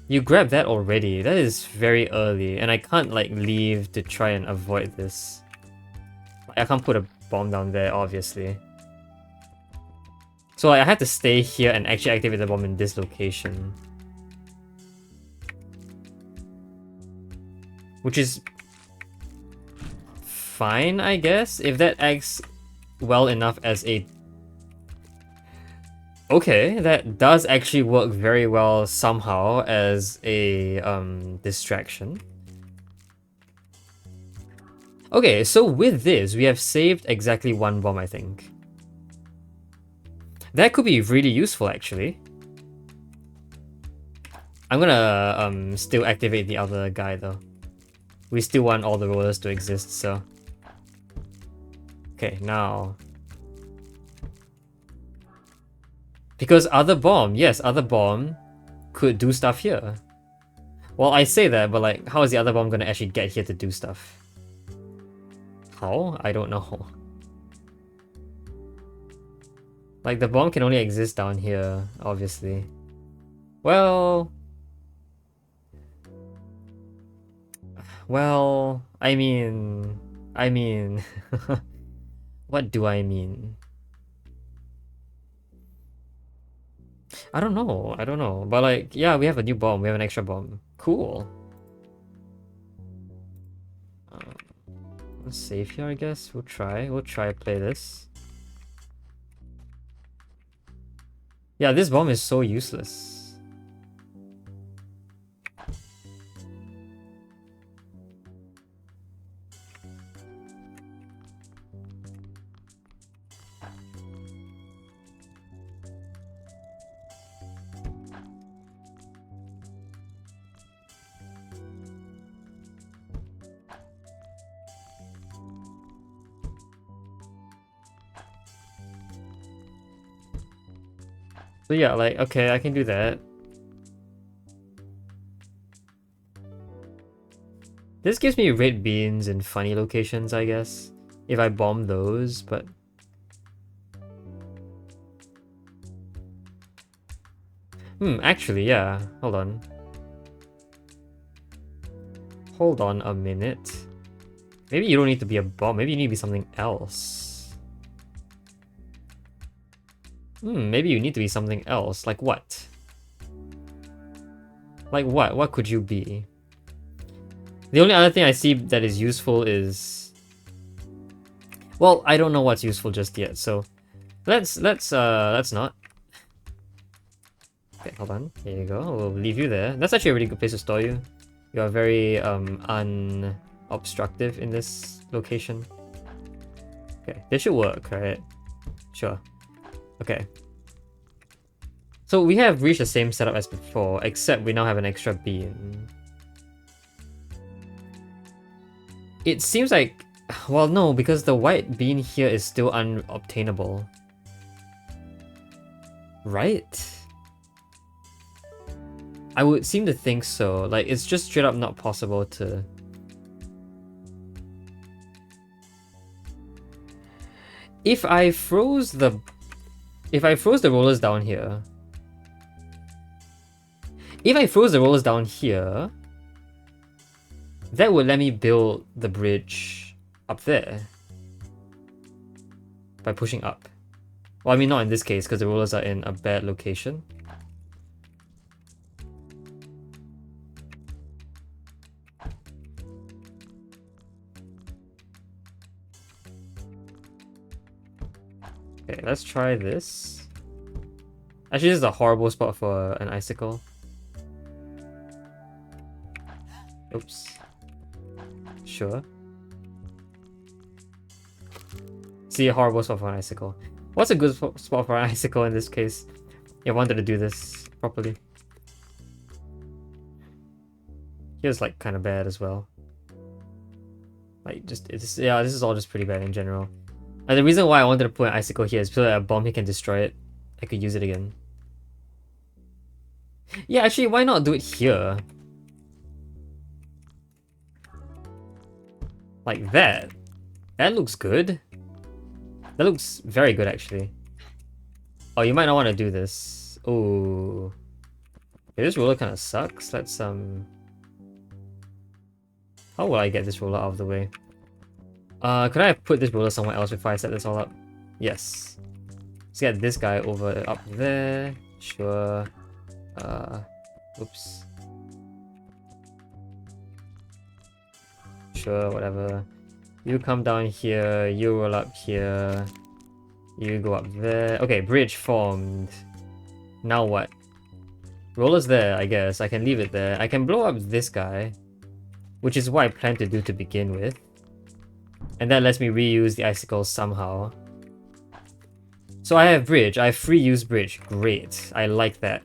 You grab that already. That is very early, and I can't like leave to try and avoid this. I can't put a bomb down there, obviously. So like, I have to stay here and actually activate the bomb in this location. Which is fine, I guess, if that acts well enough as a... Okay, that does actually work very well somehow as a distraction. Okay, so with this, we have saved exactly 1 bomb, I think. That could be really useful, actually. I'm gonna still activate the other guy, though. We still want all the rollers to exist, so... Okay, now... Because other bomb, yes, other bomb could do stuff here. Well, I say that, but like, how is the other bomb gonna actually get here to do stuff? How? I don't know. Like, the bomb can only exist down here, obviously. Well... Well, I mean... What do I mean? I don't know. But like, yeah, we have a new bomb. We have an extra bomb. Cool. Let's save here, I guess. We'll try play this. Yeah, this bomb is so useless. So yeah, like, okay, I can do that. This gives me red beans in funny locations, I guess. If I bomb those, but... actually, yeah. Hold on. Hold on a minute. Maybe you don't need to be a bomb. Maybe you need to be something else. Maybe you need to be something else. Like what? Like what? What could you be? The only other thing I see that is useful is... Well, I don't know what's useful just yet, so... Let's not. Okay, hold on. Here you go. We'll leave you there. That's actually a really good place to store you. You are very unobstructive in this location. Okay, this should work, right? Sure. Okay. So we have reached the same setup as before, except we now have an extra beam. It seems like... Well, no, because the white bean here is still unobtainable. Right? I would seem to think so. Like, it's just straight up not possible to... If I froze the rollers down here... If I froze the rollers down here... That would let me build the bridge up there. By pushing up. Well, I mean, not in this case, because the rollers are in a bad location. Okay, let's try this. Actually, this is a horrible spot for an icicle. Oops. Sure. See, a horrible spot for an icicle. What's a good spot for an icicle in this case? Yeah, I wanted to do this properly. Here's like kind of bad as well. Like yeah, this is all just pretty bad in general. And the reason why I wanted to put an icicle here is so that a bomb here can destroy it. I could use it again. Yeah, actually, why not do it here? Like that. That looks good. That looks very good, actually. Oh, you might not want to do this. Oh, okay, this roller kind of sucks. Let's How will I get this roller out of the way? Could I put this roller somewhere else before I set this all up? Yes. Let's get this guy over up there. Sure. Oops. Sure, whatever. You come down here, you roll up here. You go up there. Okay, bridge formed. Now what? Roller's there, I guess. I can leave it there. I can blow up this guy, which is what I plan to do to begin with. And that lets me reuse the icicles somehow. So I have bridge. I have free use bridge. Great. I like that.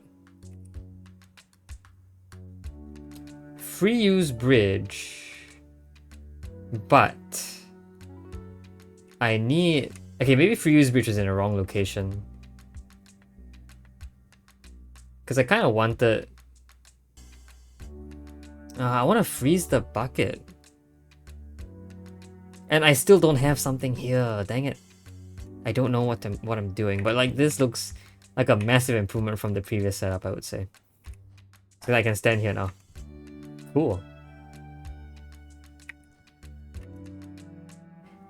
Free use bridge. But I need... Okay, maybe free use bridge is in the wrong location. Because I kind of wanted... I want to freeze the bucket. And I still don't have something here. Dang it. I don't know what I'm doing. But like this looks like a massive improvement from the previous setup, I would say. So I can stand here now. Cool.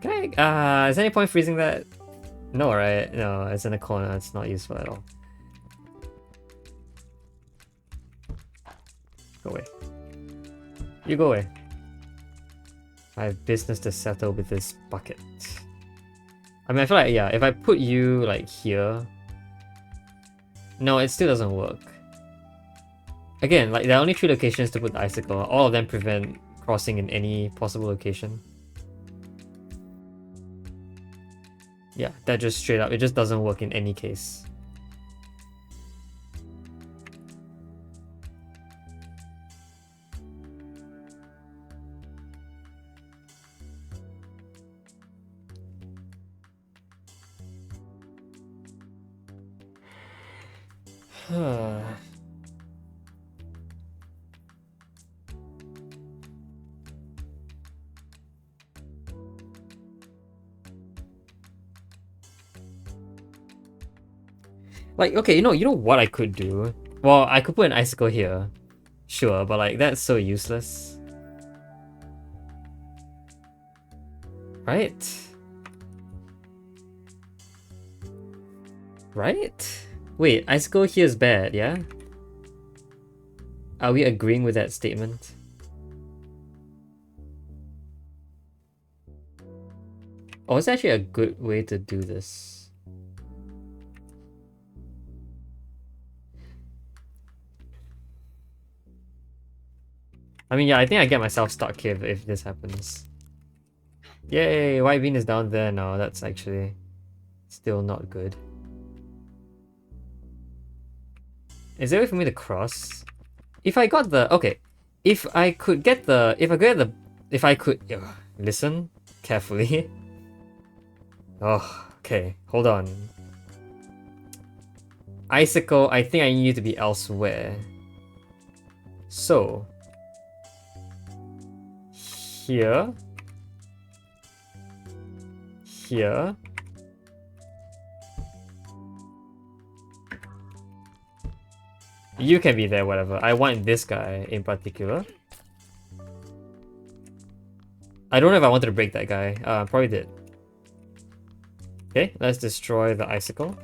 Can I, is there any point freezing that? No, right? No, it's in a corner. It's not useful at all. Go away. You go away. I have business to settle with this bucket. I mean, I feel like, yeah, if I put you, like, here... No, it still doesn't work. Again, like, there are only 3 locations to put the icicle. All of them prevent crossing in any possible location. Yeah, that just straight up, it just doesn't work in any case. Like, okay, you know what I could do? Well, I could put an icicle here. Sure, but like, that's so useless. Right? Right? Wait, icicle here is bad, yeah? Are we agreeing with that statement? Oh, it's actually a good way to do this. I mean, yeah, I think I get myself stuck here if this happens. Yay, white bean is down there now. That's actually still not good. Is there a way for me to cross? If I got the... Okay. If I could get the... If I could... Listen carefully. Oh, okay. Hold on. Icicle, I think I need you to be elsewhere. So, here, here. You can be there, whatever. I want this guy in particular. I don't know if I wanted to break that guy. Probably did. Okay, let's destroy the icicle.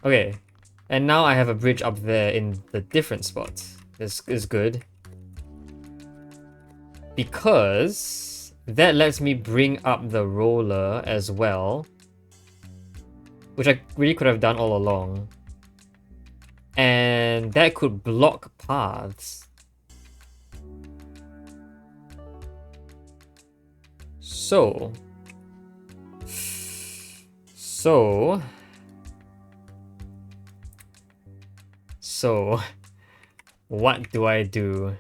Okay, and now I have a bridge up there in the different spots. This is good. Because that lets me bring up the roller as well. Which I really could have done all along. And that could block paths. So, what do I do?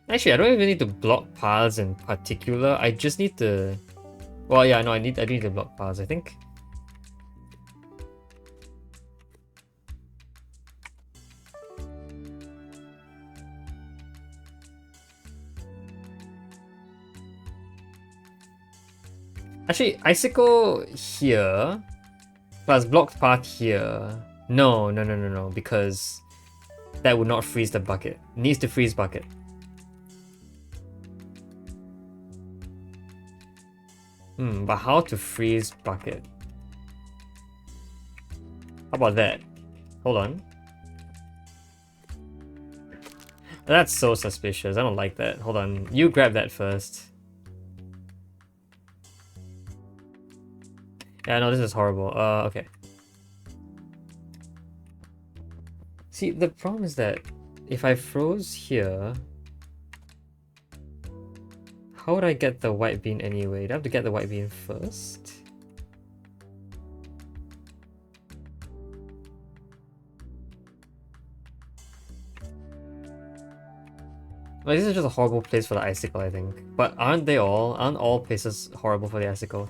Actually, I don't even need to block paths in particular. I just need to. Well, yeah, no, I need to block paths, I think. Actually, icicle here plus blocked path here. No, because that would not freeze the bucket. It needs to freeze bucket. But how to freeze bucket? How about that? Hold on. That's so suspicious. I don't like that. Hold on. You grab that first. Yeah, no, this is horrible. Okay. See, the problem is that if I froze here, how would I get the white bean anyway? Do I have to get the white bean first? Like, this is just a horrible place for the icicle, I think. But aren't they all? Aren't all places horrible for the icicle?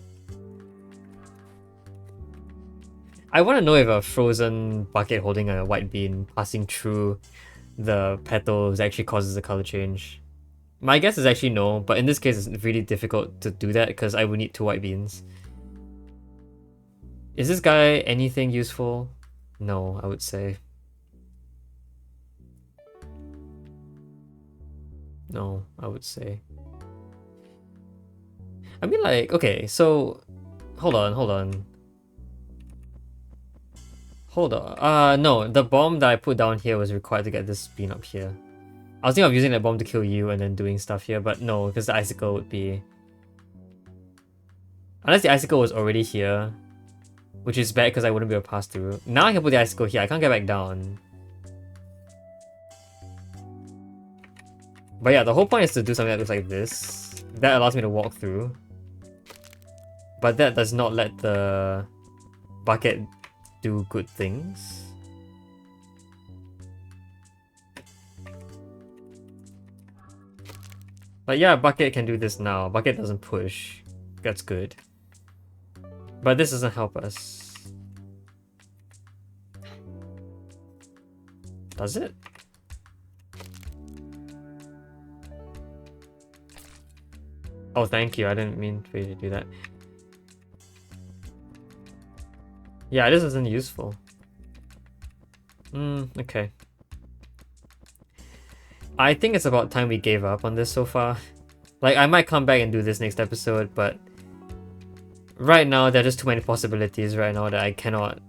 I want to know if a frozen bucket holding a white bean passing through the petals actually causes a color change. My guess is actually no, but in this case it's really difficult to do that because I would need 2 white beans. Is this guy anything useful? No, I would say. No, I would say. I mean, like, okay, so hold on. No, the bomb that I put down here was required to get this bean up here. I was thinking of using that bomb to kill you and then doing stuff here, but no, because the icicle would be... Unless the icicle was already here, which is bad because I wouldn't be able to pass through. Now I can put the icicle here, I can't get back down. But yeah, the whole point is to do something that looks like this. That allows me to walk through. But that does not let the bucket do good things. But yeah, bucket can do this now. Bucket doesn't push. That's good. But this doesn't help us. Does it? Oh, thank you. I didn't mean for you to do that. Yeah, this isn't useful. Okay. I think it's about time we gave up on this so far. Like, I might come back and do this next episode, but right now there are just too many possibilities right now that I cannot.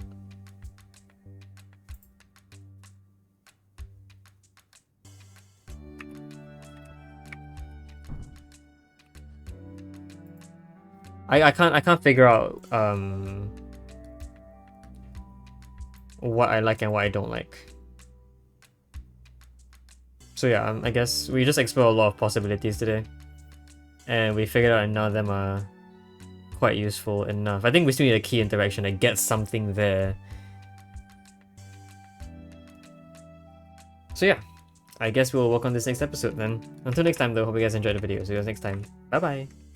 I can't figure out what I like and what I don't like. So yeah, I guess we just explored a lot of possibilities today. And we figured out none of them are quite useful enough. I think we still need a key interaction to get something there. So yeah, I guess we'll work on this next episode then. Until next time though, hope you guys enjoyed the video. See you guys next time. Bye bye.